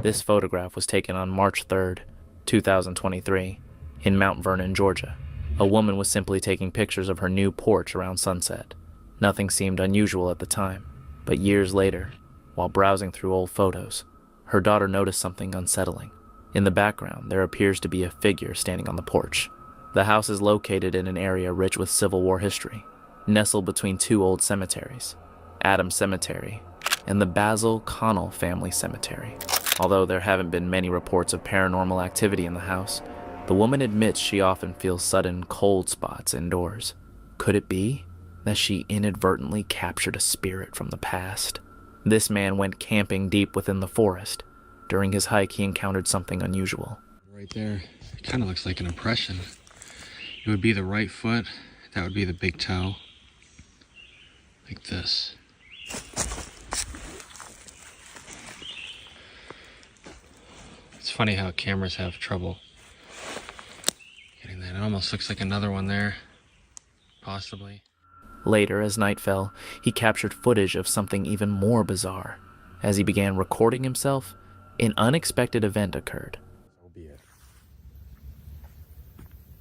This photograph was taken on March 3rd, 2023, in Mount Vernon, Georgia. A woman was simply taking pictures of her new porch around sunset. Nothing seemed unusual at the time, but years later, while browsing through old photos, her daughter noticed something unsettling. In the background, there appears to be a figure standing on the porch. The house is located in an area rich with Civil War history, nestled between two old cemeteries, Adams Cemetery and the Basil Connell Family Cemetery. Although there haven't been many reports of paranormal activity in the house, the woman admits she often feels sudden cold spots indoors. Could it be that she inadvertently captured a spirit from the past? This man went camping deep within the forest. During his hike, he encountered something unusual. Right there, it kind of looks like an impression. It would be the right foot, that would be the big toe. Like this. It's funny how cameras have trouble getting that. It almost looks like another one there, possibly. Later, as night fell, he captured footage of something even more bizarre. As he began recording himself, an unexpected event occurred. So be it.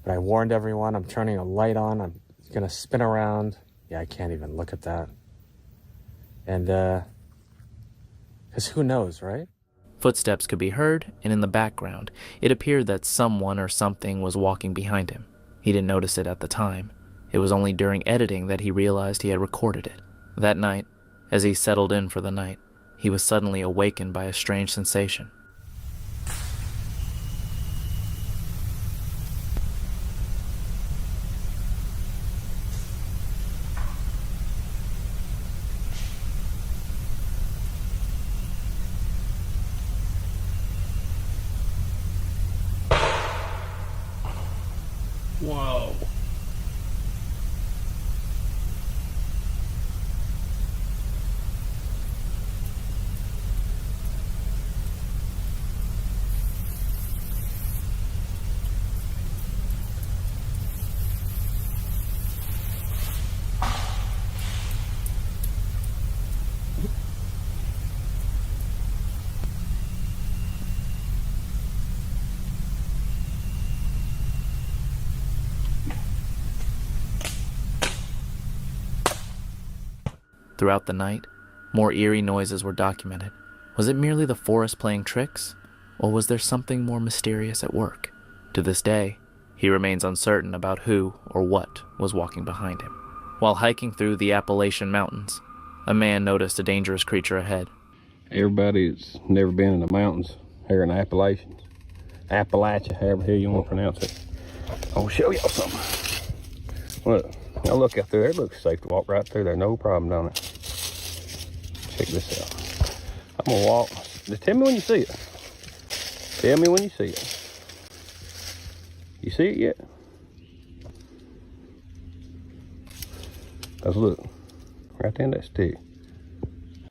But I warned everyone, I'm turning a light on, I'm gonna spin around. Yeah, I can't even look at that. And, because who knows, right? Footsteps could be heard, and in the background, it appeared that someone or something was walking behind him. He didn't notice it at the time. It was only during editing that he realized he had recorded it. That night, as he settled in for the night, he was suddenly awakened by a strange sensation. Whoa. Throughout the night, more eerie noises were documented. Was it merely the forest playing tricks, or was there something more mysterious at work? To this day, he remains uncertain about who or what was walking behind him. While hiking through the Appalachian Mountains, a man noticed a dangerous creature ahead. Everybody that's never been in the mountains here in Appalachia, however the hell you want to pronounce it. I'll show y'all something. Look, now look out there. It looks safe to walk right through there. No problem, don't it? Check this out. I'm gonna walk. Just tell me when you see it. Tell me when you see it. You see it yet? Cause look, right there in that stick.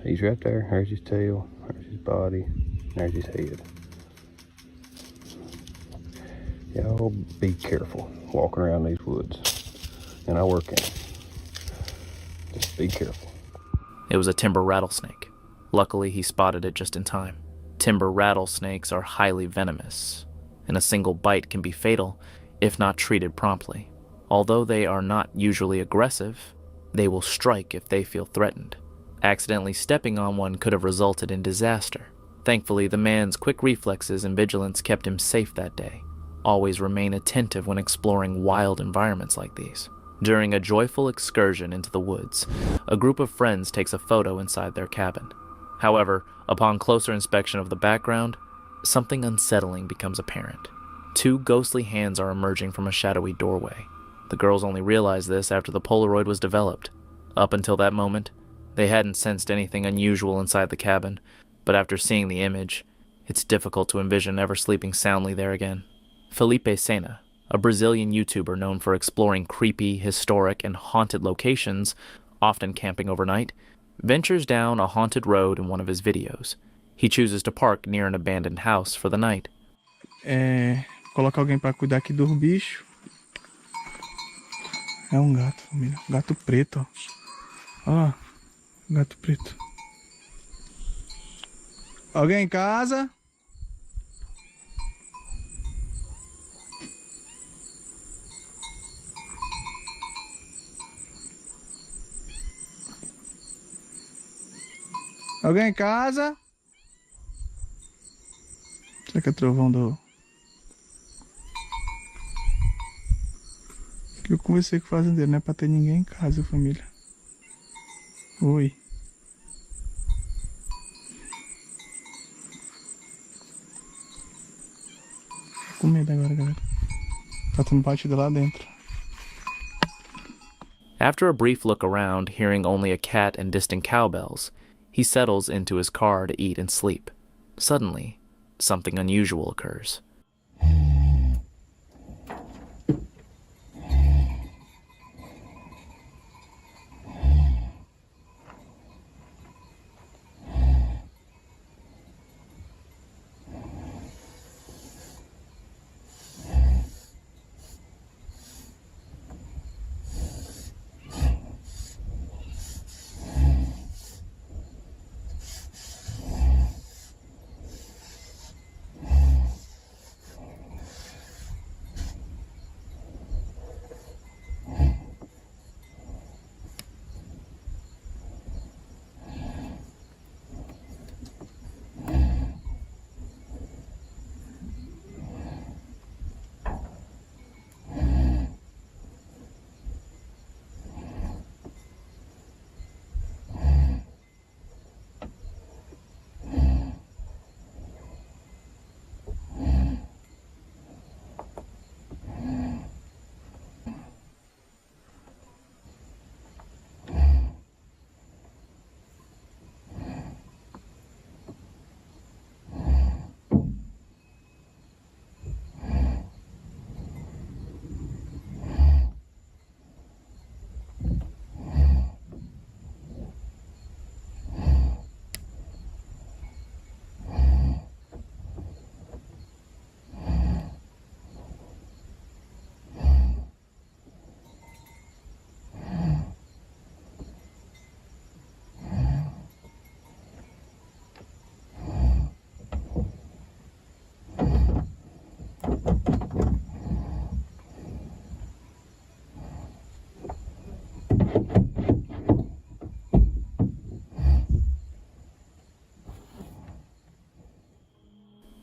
He's right there. There's his tail. There's his body. There's his head. Y'all be careful walking around these woods. And I work in them. Just be careful. It was a timber rattlesnake. Luckily, he spotted it just in time. Timber rattlesnakes are highly venomous, and a single bite can be fatal if not treated promptly. Although they are not usually aggressive, they will strike if they feel threatened. Accidentally stepping on one could have resulted in disaster. Thankfully, the man's quick reflexes and vigilance kept him safe that day. Always remain attentive when exploring wild environments like these. During a joyful excursion into the woods, a group of friends takes a photo inside their cabin. However, upon closer inspection of the background, something unsettling becomes apparent. Two ghostly hands are emerging from a shadowy doorway. The girls only realized this after the Polaroid was developed. Up until that moment, they hadn't sensed anything unusual inside the cabin, but after seeing the image, it's difficult to envision ever sleeping soundly there again. Felipe Sena, a Brazilian YouTuber known for exploring creepy, historic, and haunted locations, often camping overnight, ventures down a haunted road in one of his videos. He chooses to park near an abandoned house for the night. Coloca alguém para cuidar aqui dos bichos. É gato, família. Gato preto, ó. Ó, gato preto. Alguém em casa? Alguém em casa? Será que é trovão do... Que eu conversei com o fazendeiro, não é pra ter ninguém em casa, família. Oi. Tô com medo agora, galera. Tá tendo batida lá dentro. After a brief look around, hearing only a cat and distant cowbells, he settles into his car to eat and sleep. Suddenly, something unusual occurs.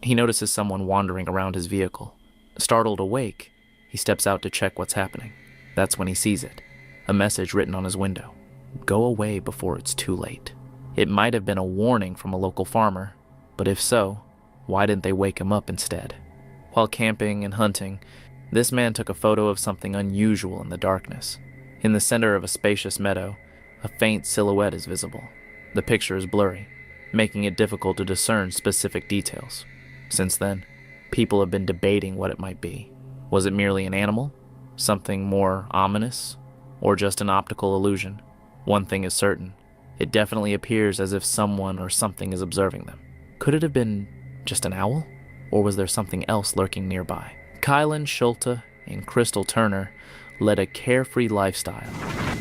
He notices someone wandering around his vehicle. Startled awake, he steps out to check what's happening. That's when he sees it. A message written on his window. Go away before it's too late. It might have been a warning from a local farmer, but if so, why didn't they wake him up instead? While camping and hunting, this man took a photo of something unusual in the darkness. In the center of a spacious meadow, a faint silhouette is visible. The picture is blurry, making it difficult to discern specific details. Since then, people have been debating what it might be. Was it merely an animal? Something more ominous? Or just an optical illusion? One thing is certain. It definitely appears as if someone or something is observing them. Could it have been just an owl? Or was there something else lurking nearby? Kylan Schulte and Crystal Turner led a carefree lifestyle,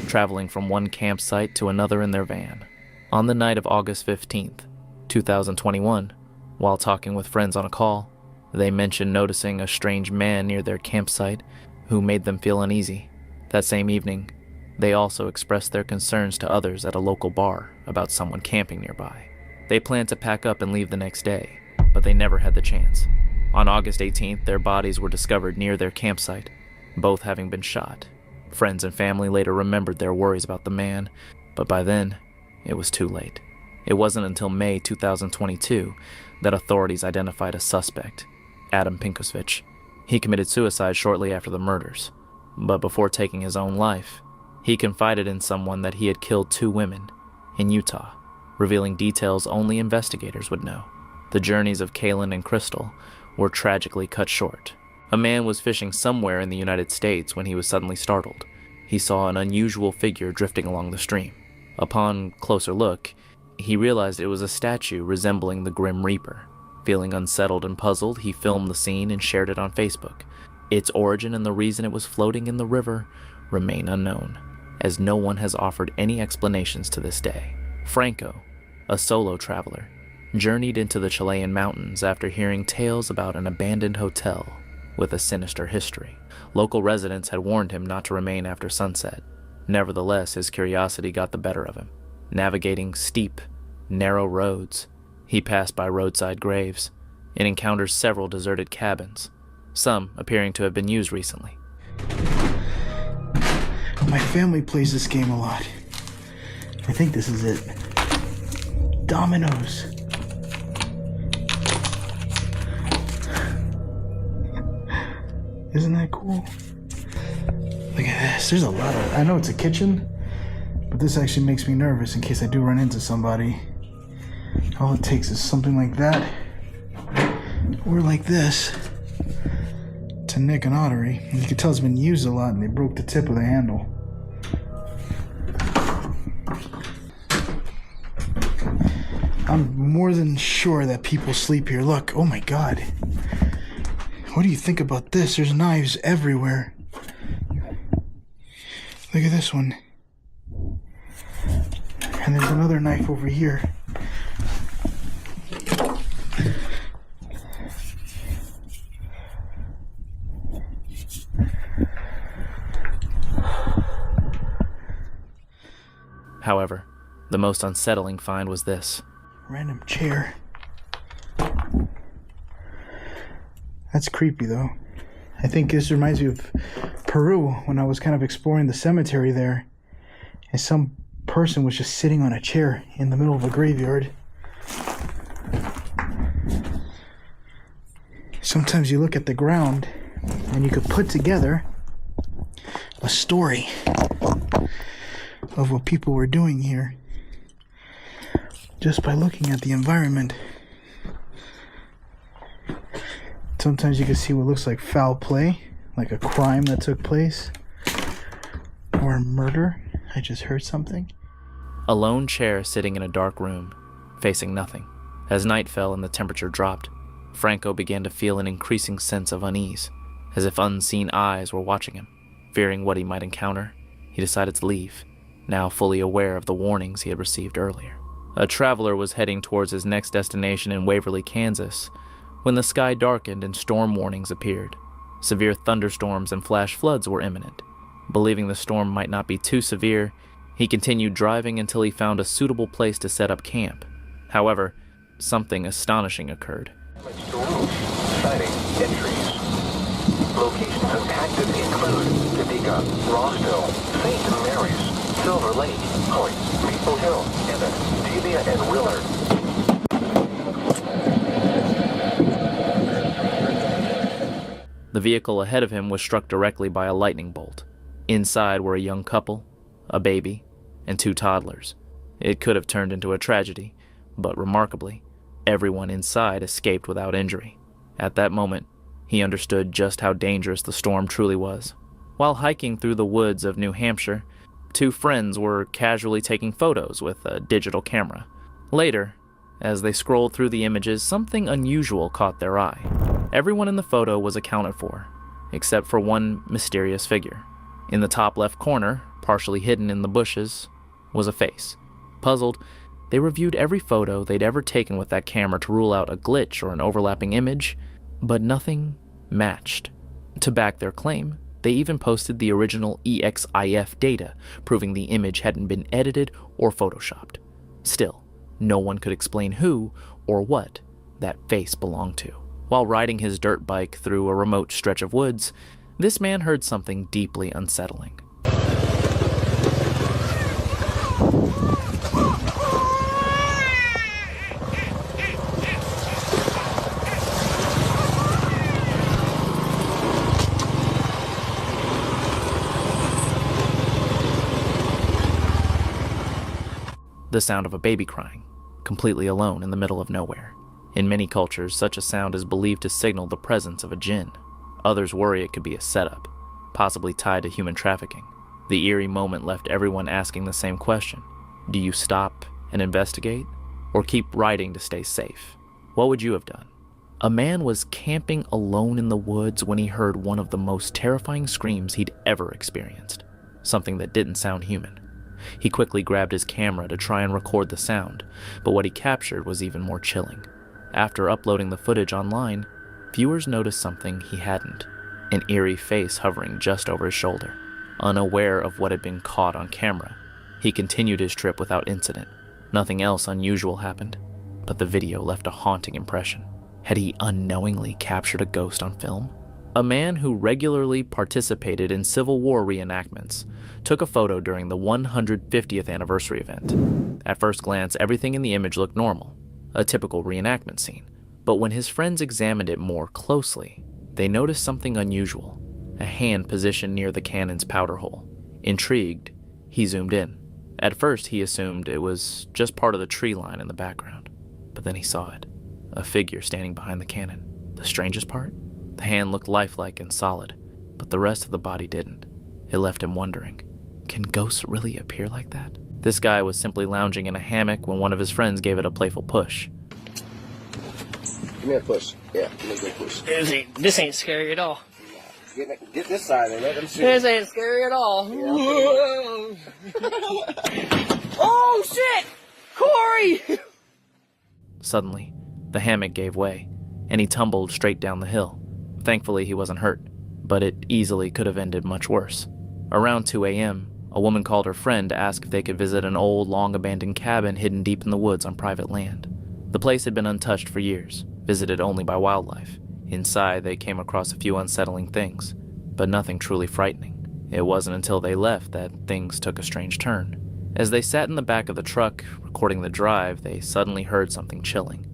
traveling from one campsite to another in their van. On the night of August 15th, 2021, while talking with friends on a call, they mentioned noticing a strange man near their campsite who made them feel uneasy. That same evening, they also expressed their concerns to others at a local bar about someone camping nearby. They planned to pack up and leave the next day, but they never had the chance. On August 18th, their bodies were discovered near their campsite, both having been shot. Friends and family later remembered their worries about the man, but by then, it was too late. It wasn't until May 2022 that authorities identified a suspect, Adam Pinkosvich. He committed suicide shortly after the murders, but before taking his own life, he confided in someone that he had killed 2 women in Utah, revealing details only investigators would know. The journeys of Kylan and Crystal were tragically cut short. A man was fishing somewhere in the United States when he was suddenly startled. He saw an unusual figure drifting along the stream. Upon closer look, he realized it was a statue resembling the Grim Reaper. Feeling unsettled and puzzled, he filmed the scene and shared it on Facebook. Its origin and the reason it was floating in the river remain unknown, as no one has offered any explanations to this day. Franco, a solo traveler, journeyed into the Chilean mountains after hearing tales about an abandoned hotel with a sinister history. Local residents had warned him not to remain after sunset. Nevertheless, his curiosity got the better of him. Navigating steep, narrow roads. He passed by roadside graves and encounters several deserted cabins, some appearing to have been used recently. My family plays this game a lot. I think this is it. Dominoes. Isn't that cool? Look at this. There's a lot of... I know it's a kitchen, but this actually makes me nervous in case I do run into somebody. All it takes is something like that, or like this, to nick an artery. And you can tell it's been used a lot, and they broke the tip of the handle. I'm more than sure that people sleep here. Look, oh my God. What do you think about this? There's knives everywhere. Look at this one. And there's another knife over here. However, the most unsettling find was this. Random chair. That's creepy though. I think this reminds me of Peru when I was kind of exploring the cemetery there. And some person was just sitting on a chair in the middle of a graveyard. Sometimes you look at the ground and you could put together a story of what people were doing here just by looking at the environment. Sometimes you can see what looks like foul play, like a crime that took place, or a murder. I just heard something. A lone chair sitting in a dark room, facing nothing. As night fell and the temperature dropped, Franco began to feel an increasing sense of unease, as if unseen eyes were watching him. Fearing what he might encounter, he decided to leave, now fully aware of the warnings he had received earlier. A traveler was heading towards his next destination in Waverly, Kansas, when the sky darkened and storm warnings appeared. Severe thunderstorms and flash floods were imminent. Believing the storm might not be too severe, he continued driving until he found a suitable place to set up camp. However, something astonishing occurred. Sighting entries. Locations impacted include Topeka, Rossville, St. Mary's, Silver Lake, Point, Maple Hill, Emmett, Tavia, and Willard. The vehicle ahead of him was struck directly by a lightning bolt. Inside were a young couple, a baby, and 2 toddlers. It could have turned into a tragedy, but remarkably, everyone inside escaped without injury. At that moment, he understood just how dangerous the storm truly was. While hiking through the woods of New Hampshire, 2 friends were casually taking photos with a digital camera. Later, as they scrolled through the images, something unusual caught their eye. Everyone in the photo was accounted for, except for one mysterious figure. In the top left corner, partially hidden in the bushes, was a face. Puzzled, they reviewed every photo they'd ever taken with that camera to rule out a glitch or an overlapping image, but nothing matched. To back their claim, they even posted the original EXIF data, proving the image hadn't been edited or photoshopped. Still, no one could explain who or what that face belonged to. While riding his dirt bike through a remote stretch of woods, this man heard something deeply unsettling. The sound of a baby crying, completely alone in the middle of nowhere. In many cultures, such a sound is believed to signal the presence of a jinn. Others worry it could be a setup, possibly tied to human trafficking. The eerie moment left everyone asking the same question. Do you stop and investigate, or keep riding to stay safe? What would you have done? A man was camping alone in the woods when he heard one of the most terrifying screams he'd ever experienced, something that didn't sound human. He quickly grabbed his camera to try and record the sound, but what he captured was even more chilling. After uploading the footage online, viewers noticed something he hadn't, an eerie face hovering just over his shoulder. Unaware of what had been caught on camera, he continued his trip without incident. Nothing else unusual happened, but the video left a haunting impression. Had he unknowingly captured a ghost on film? A man who regularly participated in Civil War reenactments took a photo during the 150th anniversary event. At first glance, everything in the image looked normal, a typical reenactment scene. But when his friends examined it more closely, they noticed something unusual, a hand positioned near the cannon's powder hole. Intrigued, he zoomed in. At first, he assumed it was just part of the tree line in the background, but then he saw it, a figure standing behind the cannon. The strangest part? The hand looked lifelike and solid, but the rest of the body didn't. It left him wondering, can ghosts really appear like that? This guy was simply lounging in a hammock when one of his friends gave it a playful push. Give me a push. Yeah, give me a good push. This ain't scary at all. Get this side in there. Let them see. This ain't scary at all. Oh, shit! Corey! Suddenly, the hammock gave way, and he tumbled straight down the hill. Thankfully, he wasn't hurt, but it easily could have ended much worse. Around 2 a.m., a woman called her friend to ask if they could visit an old, long-abandoned cabin hidden deep in the woods on private land. The place had been untouched for years, visited only by wildlife. Inside, they came across a few unsettling things, but nothing truly frightening. It wasn't until they left that things took a strange turn. As they sat in the back of the truck, recording the drive, they suddenly heard something chilling.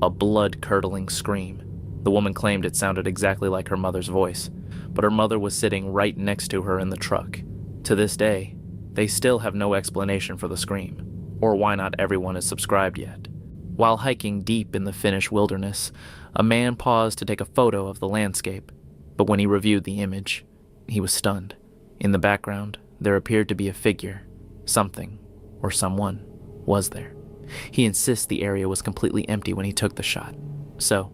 A blood-curdling scream. The woman claimed it sounded exactly like her mother's voice, but her mother was sitting right next to her in the truck. To this day, they still have no explanation for the scream, or why not everyone is subscribed yet. While hiking deep in the Finnish wilderness, a man paused to take a photo of the landscape, but when he reviewed the image, he was stunned. In the background, there appeared to be a figure. Something, or someone, was there. He insists the area was completely empty when he took the shot. So,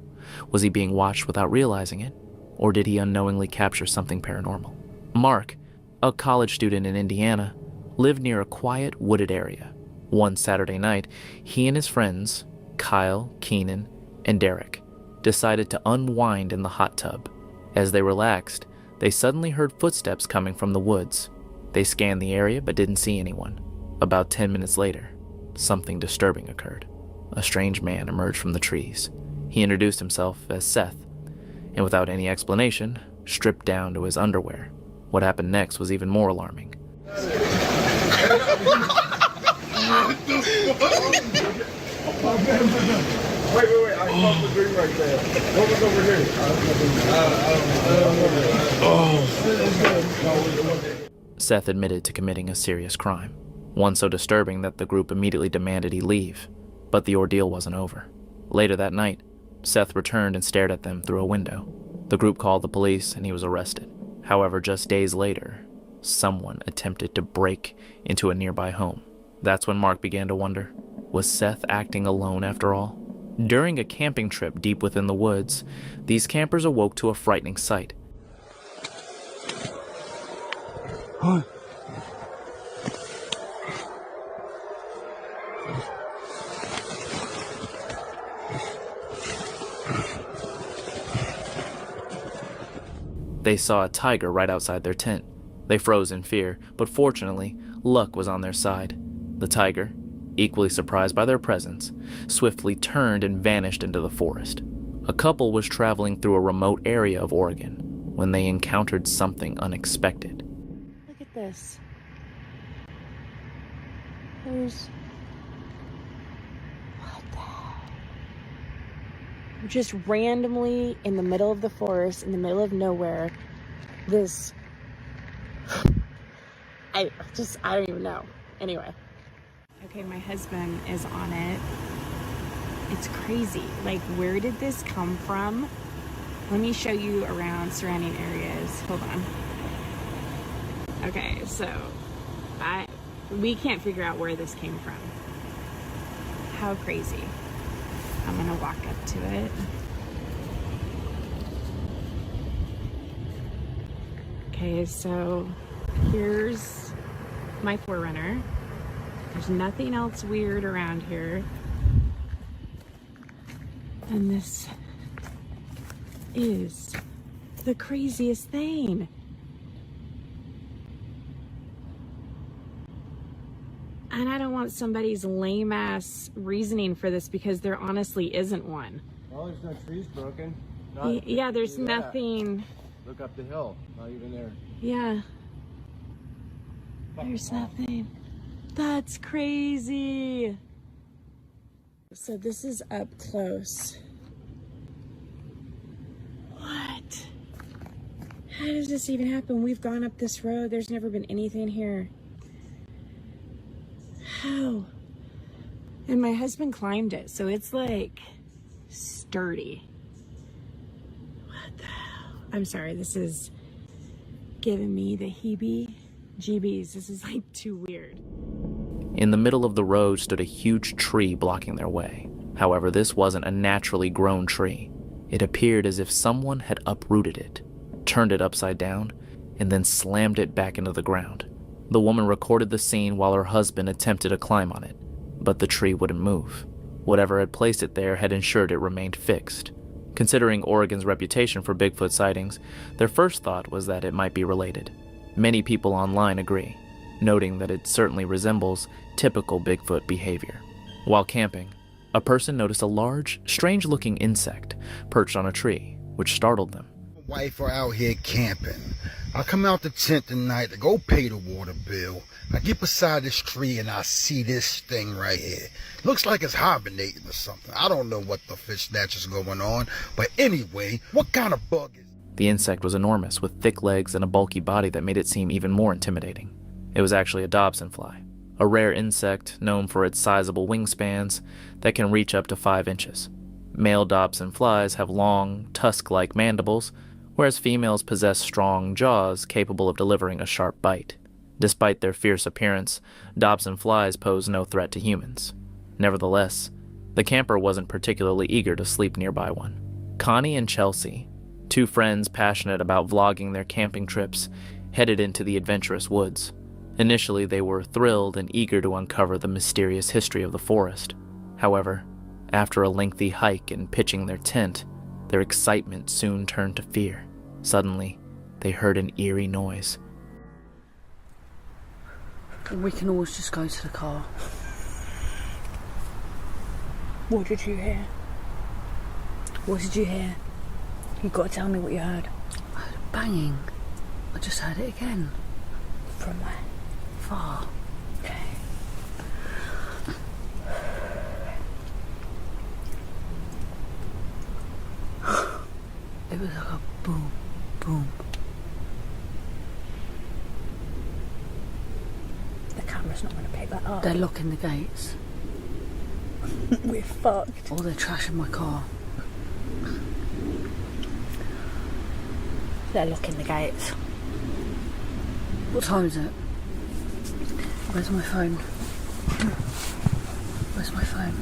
was he being watched without realizing it, or did he unknowingly capture something paranormal? Mark, a college student in Indiana, lived near a quiet, wooded area. One Saturday night, he and his friends, Kyle, Keenan, and Derek, decided to unwind in the hot tub. As they relaxed, they suddenly heard footsteps coming from the woods. They scanned the area but didn't see anyone. About 10 minutes later, something disturbing occurred. A strange man emerged from the trees. He introduced himself as Seth, and without any explanation, stripped down to his underwear. What happened next was even more alarming. Wait, I saw the drink right there. What was over here? Seth admitted to committing a serious crime, one so disturbing that the group immediately demanded he leave, but the ordeal wasn't over. Later that night, Seth returned and stared at them through a window. The group called the police and he was arrested. However, just days later, someone attempted to break into a nearby home. That's when Mark began to wonder, was Seth acting alone after all? During a camping trip deep within the woods, these campers awoke to a frightening sight. They saw a tiger right outside their tent. They froze in fear, but fortunately, luck was on their side. The tiger, equally surprised by their presence, swiftly turned and vanished into the forest. A couple was traveling through a remote area of Oregon when they encountered something unexpected. Look at this. There's... What the hell? Just randomly in the middle of the forest, in the middle of nowhere, this... I don't even know. Anyway. Okay, my husband is on it. It's crazy. Like, where did this come from? Let me show you around surrounding areas. Hold on. Okay, so we can't figure out where this came from. How crazy. I'm gonna walk up to it. Okay, so here's my 4Runner. There's nothing else weird around here. And this is the craziest thing. And I don't want somebody's lame ass reasoning for this because there honestly isn't one. Well, there's no trees broken. Yeah, there's nothing. Look up the hill. Not even there. Yeah. There's nothing. That's crazy. So this is up close. What? How does this even happen? We've gone up this road. There's never been anything here. How? And my husband climbed it, so it's like sturdy. What the hell? I'm sorry, this is giving me the heebie-jeebies. This is like too weird. In the middle of the road stood a huge tree blocking their way. However, this wasn't a naturally grown tree. It appeared as if someone had uprooted it, turned it upside down, and then slammed it back into the ground. The woman recorded the scene while her husband attempted to climb on it, but the tree wouldn't move. Whatever had placed it there had ensured it remained fixed. Considering Oregon's reputation for Bigfoot sightings, their first thought was that it might be related. Many people online agree, noting that it certainly resembles typical Bigfoot behavior. While camping, a person noticed a large, strange-looking insect perched on a tree, which startled them. My wife are out here camping. I come out the tent tonight to go pay the water bill. I get beside this tree and I see this thing right here. Looks like it's hibernating or something. I don't know what the fish snatch is going on, but anyway, what kind of bug is it? The insect was enormous, with thick legs and a bulky body that made it seem even more intimidating. It was actually a Dobson fly, a rare insect known for its sizable wingspans that can reach up to 5 inches. Male Dobson flies have long, tusk-like mandibles, whereas females possess strong jaws capable of delivering a sharp bite. Despite their fierce appearance, Dobson flies pose no threat to humans. Nevertheless, the camper wasn't particularly eager to sleep nearby one. Connie and Chelsea, two friends passionate about vlogging their camping trips, headed into the adventurous woods. Initially, they were thrilled and eager to uncover the mysterious history of the forest. However, after a lengthy hike and pitching their tent, their excitement soon turned to fear. Suddenly, they heard an eerie noise. We can always just go to the car. What did you hear? What did you hear? You've got to tell me what you heard. I heard a banging. I just heard it again. From where? Far. Okay. It was like a boom, boom. The camera's not going to pick that up. They're locking the gates. We're fucked. Or they're trashing my car. They're locking the gates. What time is it? Where's my phone? Where's my phone?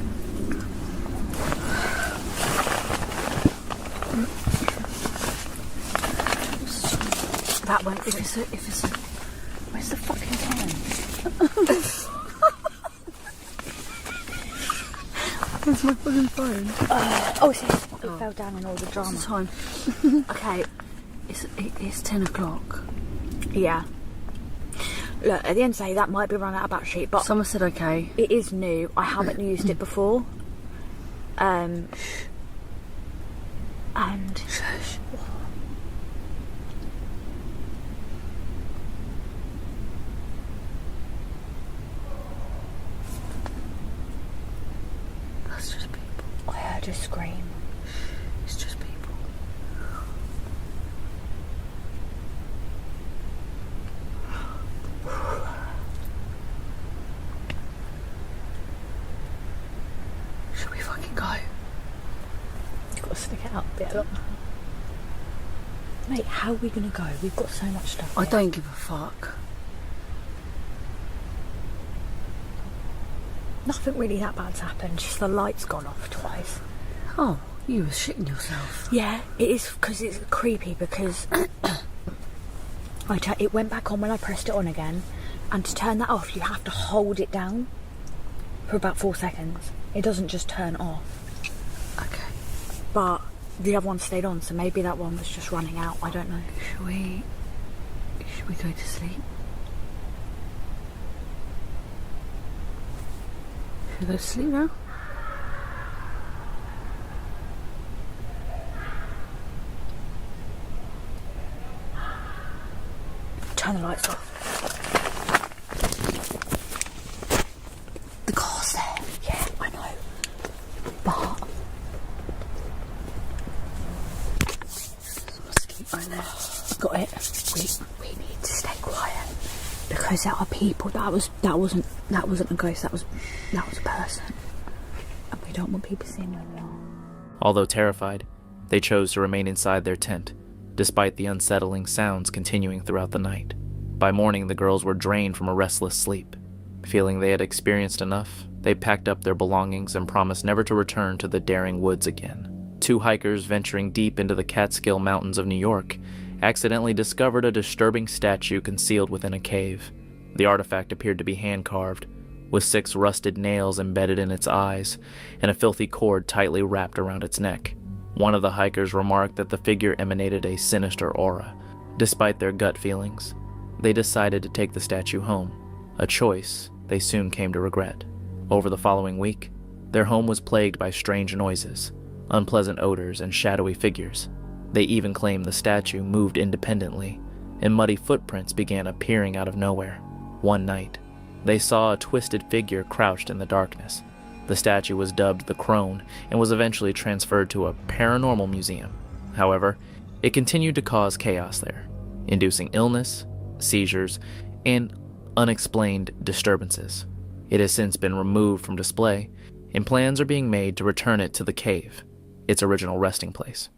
That won't. If it's a, where's the fucking time? Where's my fucking phone? It fell down in all the drama. What's the time? Okay. It's 10 o'clock. Yeah. Look, at the end of the day, that might be run out of battery sheet, but Someone said okay. it is new. I haven't used it before. And Shush. That's just people. I heard a scream. It's just people. Should we fucking go? You've got to stick it out a bit. Mate, how are we going to go? We've got so much stuff. I don't give a fuck. Nothing really that bad's happened. Just the light's gone off twice. Oh, you were shitting yourself. Yeah, it is because it's creepy because it went back on when I pressed it on again, and to turn that off you have to hold it down for about 4 seconds. It doesn't just turn off. Okay. but the other one stayed on, so maybe that one was just running out. I don't know. Should we go to sleep? Should we go to sleep now? Turn the lights off. The car's there. Yeah, I know. But I know. got it. We need to stay quiet because there are people. That wasn't a ghost. That was a person, and we don't want people seeing where we are. Although terrified, they chose to remain inside their tent, despite the unsettling sounds continuing throughout the night. By morning, the girls were drained from a restless sleep. Feeling they had experienced enough, they packed up their belongings and promised never to return to the daring woods again. 2 hikers venturing deep into the Catskill Mountains of New York accidentally discovered a disturbing statue concealed within a cave. The artifact appeared to be hand-carved, with 6 rusted nails embedded in its eyes and a filthy cord tightly wrapped around its neck. One of the hikers remarked that the figure emanated a sinister aura. Despite their gut feelings, they decided to take the statue home, a choice they soon came to regret. Over the following week, their home was plagued by strange noises, unpleasant odors, and shadowy figures. They even claimed the statue moved independently, and muddy footprints began appearing out of nowhere. One night, they saw a twisted figure crouched in the darkness. The statue was dubbed the Crone and was eventually transferred to a paranormal museum. However, it continued to cause chaos there, inducing illness, seizures, and unexplained disturbances. It has since been removed from display, and plans are being made to return it to the cave, its original resting place.